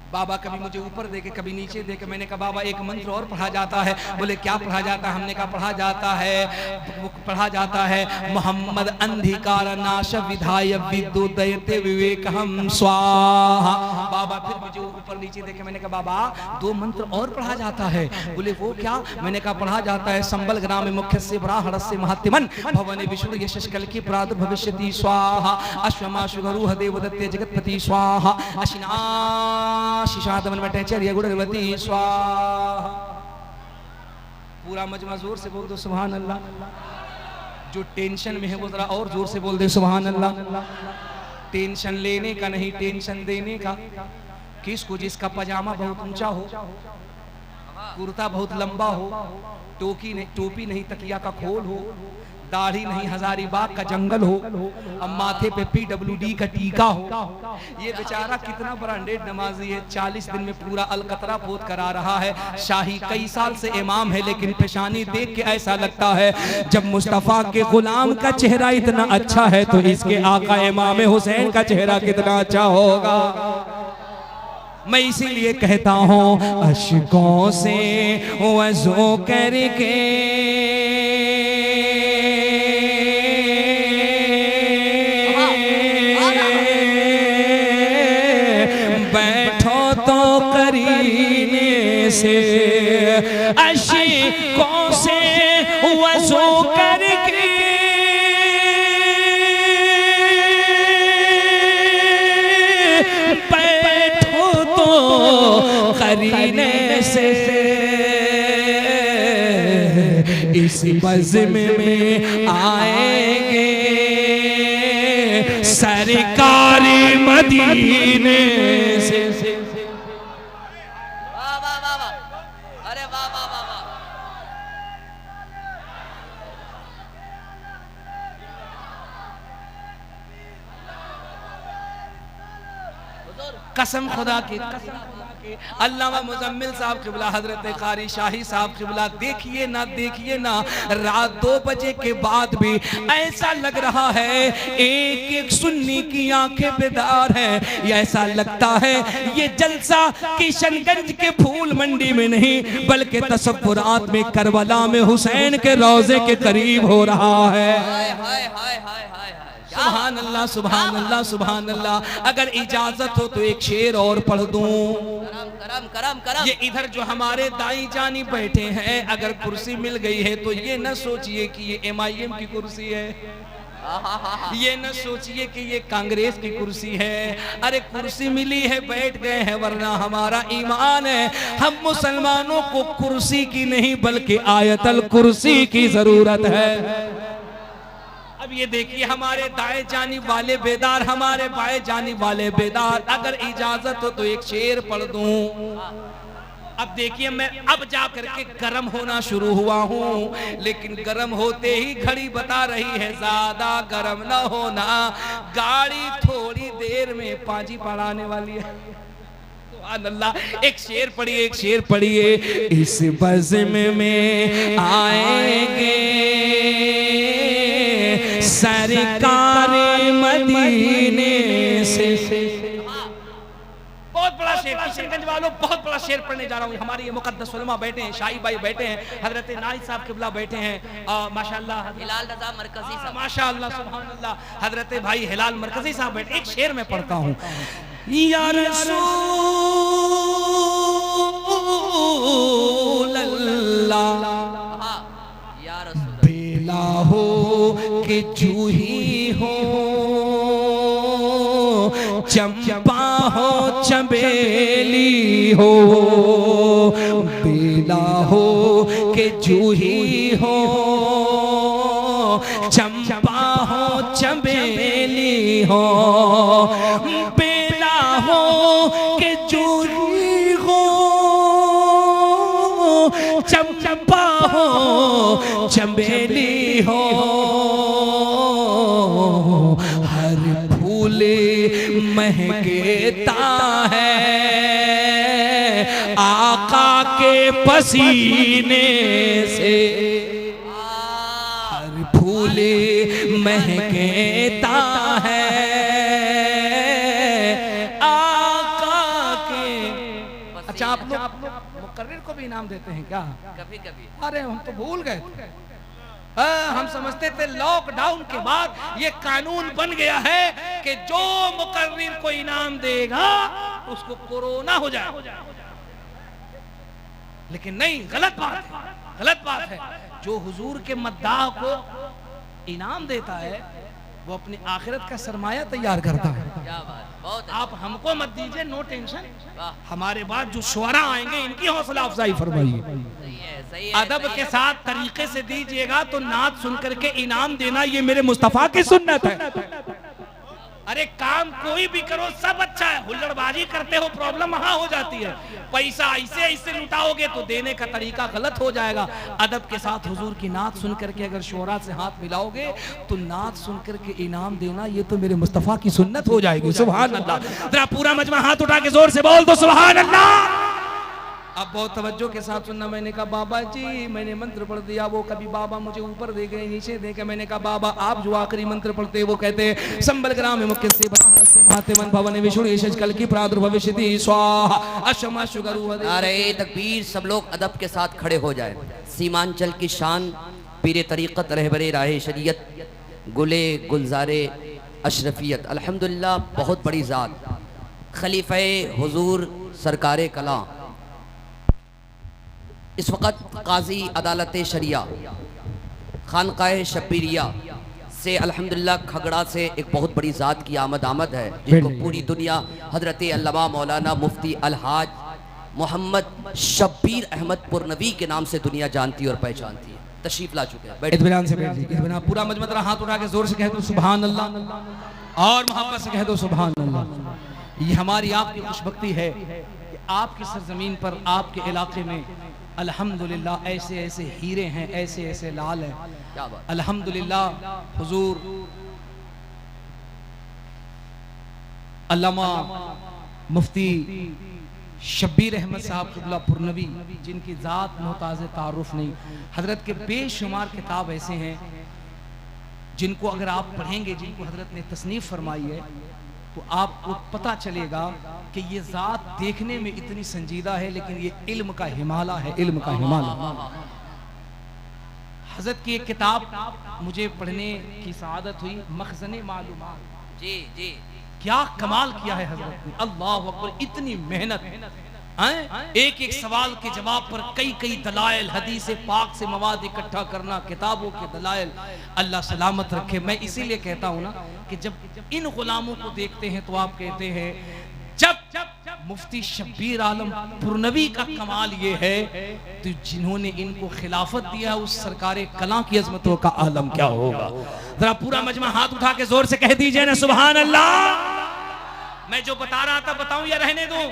बाबा कभी मुझे ऊपर देखे, कभी नीचे देखे। मैंने कहा बाबा एक मंत्र और पढ़ा जाता है। बोले क्या पढ़ा जाता है? हमने कहा पढ़ा जाता है मोहम्मद अंधिकार नाश विधाय विद्युदयते विवेक हम स्वाहा। बाबा फिर मुझे ऊपर नीचे देखे। मैंने कहा बाबा दो मंत्र और पढ़ा जाता है। बोले वो क्या? मैंने कहा पढ़ा जाता है संबल ग्राम मुख्य से ब्राह्मणस्य महत्तिमन भवन विष्णु यशस्कल की प्रादुर्भविष्यति स्वाहा। अश्वमा शुगरुह देवदत्ते जगतपति स्वाहा। अशिना शिशादमन मटेचर्य गुणवती स्वाहा। पूरा मजमा जोर से बोल दो सुभान अल्लाह। जो टेंशन में है वो जरा और जोर से बोल दे सुभान अल्लाह। टेंशन लेने का नहीं, टेंशन देने का। किसको? जिसका पजामा बहुत ऊंचा हो, कुर्ता बहुत लंबा हो, टोपी नहीं तकिया का खोल हो, दाढ़ी नहीं हजारीबाग का जंगल हो, अब माथे पे PWD का टीका हो। ये बेचारा कितना ब्रांडेड नमाजी है, 40 दिन में पूरा अलकतरा पोत करा रहा है। शाही कई साल से इमाम है, लेकिन पेशानी देख के ऐसा लगता है जब मुस्तफा के गुलाम का चेहरा इतना अच्छा है तो इसके आका इमाम हुसैन का चेहरा कितना अच्छा होगा। मैं इसीलिए कहता हूँ अश्कों से वज़ू करके से अश्कों से वज़ू करके बैठो तो करीने से इस बज़्म में आएंगे सरकारी मदीने से। कसम खुदा की, अल्लामा मुजम्मिल साहब क़िबला, हजरत कारी शाही साहब क़िबला, देखिए ना रात 2 बजे के बाद भी ऐसा लग रहा है एक एक सुन्नी की आंखें बेदार हैं। ये ऐसा लगता है ये जलसा किशनगंज के फूल मंडी में नहीं बल्कि तसव्वुरात में करबला में हुसैन के रोजे के करीब हो रहा है। सुभान अल्लाह सुभान अल्लाह सुभान अल्लाह। अगर इजाजत हो तो एक शेर और पढ़ दूं। करम। ये इधर जो हमारे दाई जानी बैठे हैं, अगर कुर्सी मिल गई है तो ये न सोचिए कि ये MIM की कुर्सी है, ये न सोचिए कि ये कांग्रेस की कुर्सी है। अरे कुर्सी मिली है, बैठ गए हैं, वरना हमारा ईमान है हम मुसलमानों को कुर्सी की नहीं बल्कि आयतल कुर्सी की जरूरत है। अब ये देखिए हमारे दाएं जानी वाले बेदार, हमारे बाएं जानी वाले बेदार। अगर इजाजत हो तो एक शेर पढ़ दूं। अब देखिए मैं अब जा करके गर्म होना शुरू हुआ हूँ, लेकिन गर्म होते ही घड़ी बता रही है ज्यादा गर्म न होना, गाड़ी थोड़ी देर में पाजी पड़ाने वाली है। अल्लाह। एक शेर पढ़िए, एक शेर पढ़िए। इस बज़्म में आएंगे सरकार मदीने से। बहुत बड़ा शेर, किशनगंज वालों बहुत बड़ा शेर पढ़ने जा रहा हूँ। हमारे ये मुकद्दस उलमा बैठे हैं, शाही भाई बैठे हैं, हजरत नाइद साहब किबला बैठे हैं, माशाअल्लाह हिलाल रजा मरकजी साहब, माशाअल्लाह सुभान अल्लाह, हजरत भाई हिलाल मरकजी साहब बैठे। एक शेर में पढ़ता हूँ, या रसूल अल्लाह, या रसूल बेला हो कि जूही हो, चंपा हो चंबेली हो, बेला हो कि जूही हो, चंपा हो चंबेली हो, बेला हो कि जूही हो, चंपा हो चंबेली हो, हर फूल महकेता है आका के पसीने से, हर फूल महकेता है आका के। अच्छा, आप लोग मुकर्रिर को भी इनाम देते हैं क्या? कभी कभी। अरे हम तो भूल गए, हम समझते थे लॉकडाउन के बाद ये कानून बन गया है कि जो मुकर्रिर को इनाम देगा उसको कोरोना हो जाए, लेकिन नहीं, गलत बात है, गलत बात है। जो हुजूर के मद्दाह को इनाम देता है वो अपनी आखिरत का सरमाया तैयार करता है। क्या बात, बहुत आप हमको मत दीजिए, नो टेंशन, वाह, हमारे बाद जो शुअरा आएंगे इनकी हौसला अफजाई फरमाइए, सही है, सही है, अदब सही के है। साथ तरीके से दीजिएगा। तो नात सुन करके इनाम देना ये मेरे मुस्तफा की सुन्नत है। अरे काम कोई भी करो सब अच्छा है, हुल्लड़बाजी करते हो प्रॉब्लम वहां हो जाती है। पैसा ऐसे ऐसे लुटाओगे तो देने का तरीका गलत हो जाएगा। अदब के साथ हुजूर की नात सुन करके अगर शोरा से हाथ मिलाओगे तो नात सुन करके इनाम देना ये तो मेरे मुस्तफा की सुन्नत हो जाएगी। सुभान अल्लाह। जरा पूरा मजमा हाथ उठा के जोर से बोल दो सुभान अल्लाह। अब बहुत तवज्जो के साथ सुनना। मैंने कहा बाबा जी मैंने मंत्र पढ़ दिया, वो कभी बाबा मुझे ऊपर दे गए नीचे दे के। मैंने कहा बाबा आप जो आखिरी मंत्र पढ़ते वो कहते हैं संबल ग्राम मुख्य से महात्मन भवन विष्णु यश कल की प्रादुर्भविष्यति स्वाहा अशमा शुगरु। अरे तकबीर, सब लोग अदब के साथ खड़े हो जाए। सीमांचल की शान, पीरे तरीक़त, रहबरे राह शरीयत, गुले गुलजारे अशरफियत, अल्हम्दुलिल्लाह बहुत बड़ी ज़ात, खलीफे हुजूर सरकारे कला, इस वक्त काजी अदालत शरिया खानकाह शब्बीरिया से अल्हम्दुलिल्लाह खगड़ा से एक बहुत बड़ी ज़ात की आमद है, जिनको पूरी दुनिया हजरत अल्लामा मौलाना मुफ्ती अलहाज मोहम्मद शब्बीर अहमद पुरनवी के नाम से दुनिया जानती और पहचानती है। तशरीफ ला चुके हैं। इत्मीनान से बैठ जाइए। पूरा मजमा जरा हाथ उठा के जोर से कह दो सुभान अल्लाह और मोहब्बत से कह दो सुभान अल्लाह। ये हमारी आपकी खुशबख्ती है कि आपकी सरजमीन पर आपके इलाके में अल्हम्दुलिल्लाह ऐसे ऐसे हीरे हैं, ऐसे ऐसे लाल हैं। क्या बात, अल्हम्दुलिल्लाह हुजूर अल्लामा मुफ्ती शब्बीर अहमद साहब क़िबला पुरनवी, जिनकी ज़ात मोहताज़ तारुफ नहीं, हजरत के बेशुमार किताब ऐसे हैं जिनको अगर आप पढ़ेंगे, जिनको हजरत ने तसनीफ़ फरमाई है तो आपको पता चलेगा कि ये ज़ात देखने में इतनी संजीदा है लेकिन ये इल्म का हिमालय है, इल्म का हिमालय। हजरत की एक किताब मुझे पढ़ने की सआदत हुई, मखज़ने मालूमात। जी जी, क्या कमाल किया है हजरत ने, अल्लाह अकबर, इतनी मेहनत। एक एक सवाल के जवाब पर कई कई दलाइल, हदीस पाक से मवाद इकट्ठा करना, किताबों के दलाइल, अल्लाह सलामत रखे। मैं इसीलिए कहता हूँ ना कि जब इन गुलामों को देखते हैं तो आप कहते हैं जब मुफ्ती शब्बीर आलम पुरनवी का कमाल ये है तो जिन्होंने इनको खिलाफत दिया उस सरकारे कला की अजमतों का आलम क्या होगा। जरा पूरा मजमा हाथ उठा के जोर से कह दीजिए ना सुभान अल्लाह। मैं जो बता रहा था बताऊं या रहने दूं,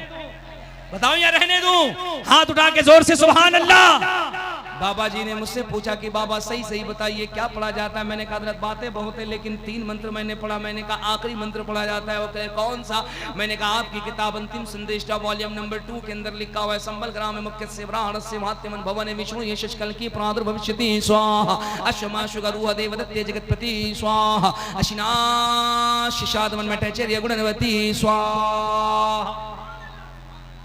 बताऊं या रहने दूं? हाथ उठा के जोर से सुभान अल्लाह। बाबा जी ने मुझसे पूछा कि बाबा सही सही बताइए क्या पढ़ा जाता है। मैंने कहा हज़रत बातें बहुत है लेकिन 3 मंत्र मैंने पढ़ा। मैंने कहा आखिरी मंत्र पढ़ा जाता है। वो कहे कौन सा? मैंने कहा आपकी किताब अंतिम संदेश वॉल्यूम नंबर 2 के अंदर लिखा हुआ है संबल ग्राम मुख्य से ब्राह्मणस्य महात्यमन भवन विष्णु ये शशकल की प्रादुर्भविष्यति स्वाहा अश्वमा शुगरुह देवदत्ते जगतपति स्वाहा अशिना शिशादमन मटैचर्य गुणवती स्वाहा।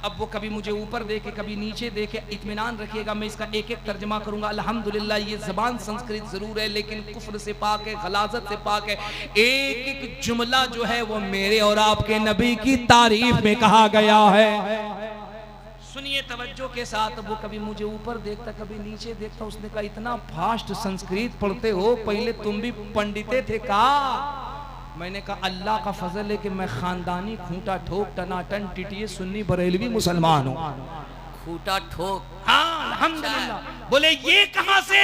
अब वो कभी मुझे ऊपर देखे कभी नीचे देखे, इत्मीनान रखिएगा मैं इसका एक एक तर्जमा करूंगा। अल्हम्दुलिल्लाह ये ज़बान संस्कृत जरूर है लेकिन कुफ्र से पाक है, गलाजत से पाक है। एक एक जुमला जो है वो मेरे और आपके नबी की तारीफ में कहा गया है। सुनिए तवज्जो के साथ। वो कभी मुझे ऊपर देखता कभी नीचे देखता। उसने कहा इतना फास्ट संस्कृत पढ़ते हो, पहले तुम भी पंडिते थे का? मैंने कहा अल्लाह का फजल है कि मैं खानदानी खूंटा ठोक टनाटन टिटिए सुन्नी बरेलवी मुसलमान हूँ। खूंटा ठोक, हाँ अल्हम्दुलिल्लाह। बोले ये कहां से?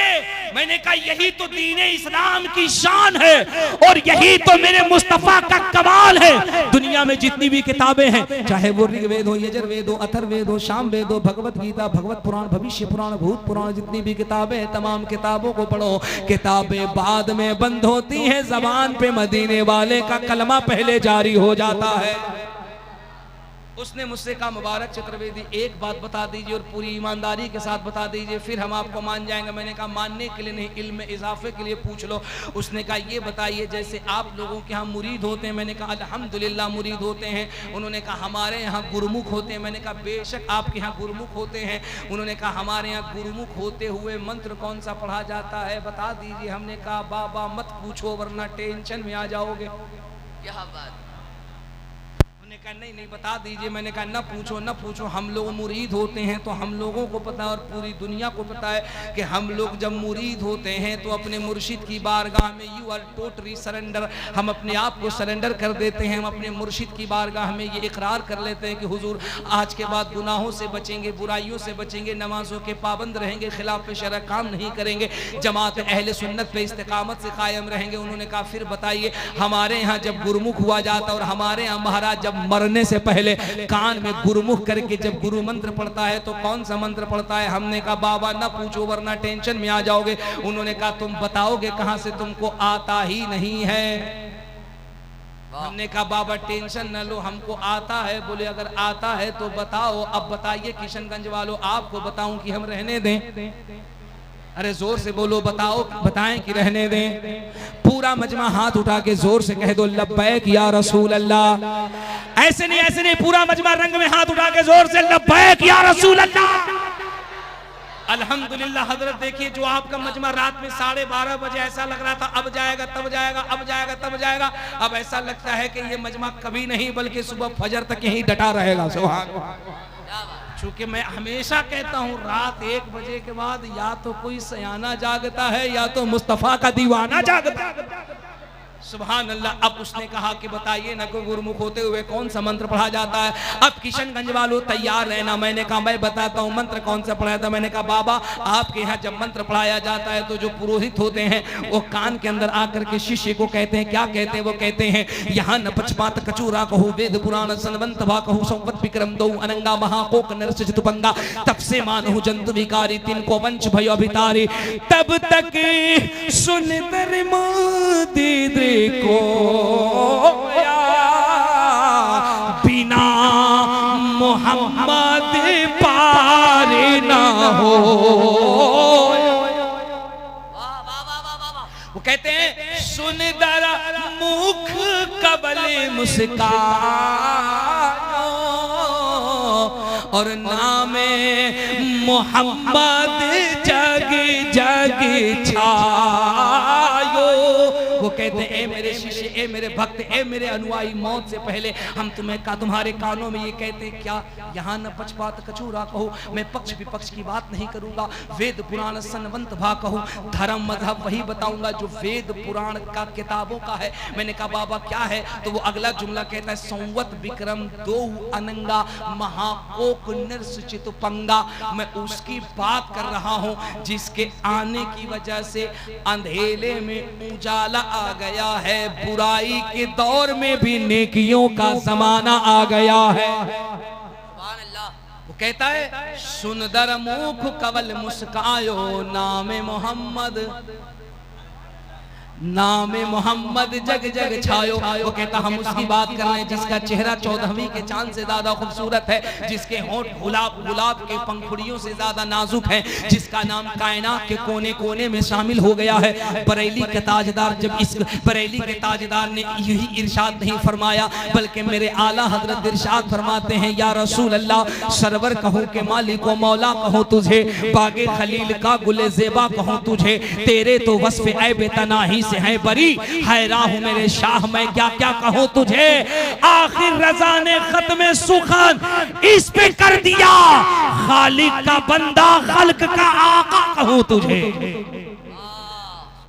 मैंने कहा यही तो दीन इस्लाम की शान है और यही तो मेरे मुस्तफा का कमाल है। दुनिया में जितनी भी किताबें हैं, चाहे वो ऋग्वेद हो, यजुर्वेद हो, अथर्ववेद हो, सामवेद हो, भगवत गीता, भगवत पुराण, भविष्य पुराण, भूत पुराण, जितनी भी किताबें हैं तमाम किताबों को पढ़ो। किताबें बाद में बंद होती हैं, जबान पे मदीने वाले का कलमा पहले जारी हो जाता है। उसने मुझसे कहा मुबारक चतुर्वेदी एक बात बता दीजिए और पूरी ईमानदारी के साथ बता दीजिए फिर हम आपको मान जाएंगे। मैंने कहा मानने के लिए नहीं, इल्म में इजाफे के लिए पूछ लो। उसने कहा ये बताइए जैसे आप लोगों के यहाँ मुरीद होते हैं। मैंने कहा अल्हम्दुलिल्लाह मुरीद होते हैं। उन्होंने कहा हमारे यहाँ गुरुमुख होते हैं। मैंने कहा बेशक आपके यहाँ गुरुमुख होते हैं। उन्होंने कहा हमारे यहाँ गुरुमुख होते हुए मंत्र कौन सा पढ़ा जाता है बता दीजिए। हमने कहा बाबा मत पूछो वरना टेंशन में आ जाओगे। क्या बात? उन्होंने कहा नहीं नहीं बता दीजिए। मैंने कहा न पूछो न पूछो, हम लोग मुरीद होते हैं तो हम लोगों को पता है और पूरी दुनिया को पता है कि हम लोग जब मुरीद होते हैं तो अपने मुर्शिद की बारगाह में यू आर टोटली सरेंडर, हम अपने आप को सरेंडर कर देते हैं। हम अपने मुर्शिद की बारगाह में ये इकरार कर लेते हैं कि हुजूर आज के बाद गुनाहों से बचेंगे, बुराइयों से बचेंगे, नमाजों के पाबंद रहेंगे, खिलाफ शरअ काम नहीं करेंगे, जमात अहले सुन्नत पे इस्तिकामत से कायम रहेंगे। उन्होंने कहा फिर बताइए हमारे यहाँ जब गुरुमुख हुआ जाता और हमारे यहाँ महाराज जब मरने से पहले कान में गुरुमुख करके जब गुरु मंत्र पढ़ता है तो कौन सा मंत्र पढ़ता है? हमने कहा बाबा न पूछो वरना टेंशन में आ जाओगे। उन्होंने कहा तुम बताओगे कहां से, तुमको आता ही नहीं है। हमने कहा बाबा टेंशन न लो हमको आता है। बोले अगर आता है तो बताओ। अब बताइए किशनगंज वालों आपको बताऊं कि हम रहने दें? अरे जोर से बोलो, बताओ बताएं कि रहने दें? पूरा मजमा हाथ उठा के जोर से कह दो लब्बैक या रसूल अल्लाह। ऐसे नहीं पूरा मजमा रंग में हाथ उठा के जोर से लब्बैक या रसूल अल्लाह। अल्हम्दुलिल्लाह। हजरत देखिए जो आपका मजमा रात में 12:30 बजे ऐसा लग रहा था अब जाएगा तब जाएगा, अब जाएगा तब जाएगा, अब ऐसा लगता है कि ये मजमा कभी नहीं बल्कि सुबह फजर तक यहीं डटा रहेगा। सुभान अल्लाह। चूंकि मैं हमेशा कहता हूँ रात 1 बजे के बाद या तो कोई सयाना जागता है या तो मुस्तफा का दीवाना जागता है। सुभान अल्लाह। अब उसने कहा कि बताइए ना को गुरुमुख होते हुए कौन सा मंत्र पढ़ा जाता है? अब किशनगंज वालों तैयार रहना। मैंने कहा मैं बताता हूँ मंत्र कौन सा पढ़ाया था। मैंने कहा बाबा आपके यहाँ जब मंत्र पढ़ाया जाता है तो जो पुरोहित होते हैं वो कान के अंदर आकर के शिष्य को कहते हैं, क्या कहते हैं? वो कहते हैं यहाँ न पचपात कचूरा कहू वेद पुराण सनवंत भा कहू संवत विक्रम दो अनंगा महाकोक नरस चितुपंगा तब से मानहु जंतु विकारी तिनको वंश भयो अभितारी तब तक सुन दर मोदी को बिना मोहम्मद पार ना हो। वो कहते हैं सुन दरा मुख कबले मुस्कानो और नामे मोहम्मद जग जग छायो। वो कहते हैं ए मेरे शिष्य, ए मेरे भक्त, ए मेरे अनुयायी, मौत से पहले हम तुम्हारे कानों में ये कहते हैं क्या? यहाँ न पक्षपात कचूरा कहो, मैं पक्ष विपक्ष की बात नहीं करूंगा, वेद पुराण सनवंत भा कहूँ, धर्म मजहब वही बताऊंगा जो वेद पुराण का किताबों का है। मैंने कहा बाबा क्या है? तो वो अगला जुमला कहता है संवत विक्रम दो अनंगा महाकोक निर्सित पंगा। मैं उसकी बात कर रहा हूँ जिसके आने की वजह से अंधेरे में उजाला आ गया है, बुराई के दौर में भी नेकियों का जमाना आ गया है। सुभान अल्लाह। वो कहता है सुंदर मुख कवल मुस्कायो नाम मोहम्मद, नाम मोहम्मद जग जग छायो। वो कहता हम उसकी बात कर रहे हैं जिसका चेहरा 14वीं के चांद से ज्यादा खूबसूरत है, जिसके होंठ गुलाब के पंखुड़ियों से ज्यादा नाजुक है, जिसका नाम कायनात के कोने कोने में शामिल हो गया है। बरेली के ताजदार, जब इस बरेली के ताजदार ने यही इरशाद नहीं फरमाया बल्कि मेरे आला हजरत इरशाद फरमाते हैं या रसूल अल्लाह, सरवर कहूँ के मालिक व मौला कहूँ तुझे, बागे खलील का गुले ज़ेबा कहूँ तुझे, तेरे तो वस्फ़ ऐब तनाही से है बरी, हैरा हूँ मेरे शाह मैं क्या क्या कहूँ तुझे। आखिर रज़ा ने खत्म सुखन इस पे कर दिया, खालिक का बंदा खल्क का आका कहूँ तुझे।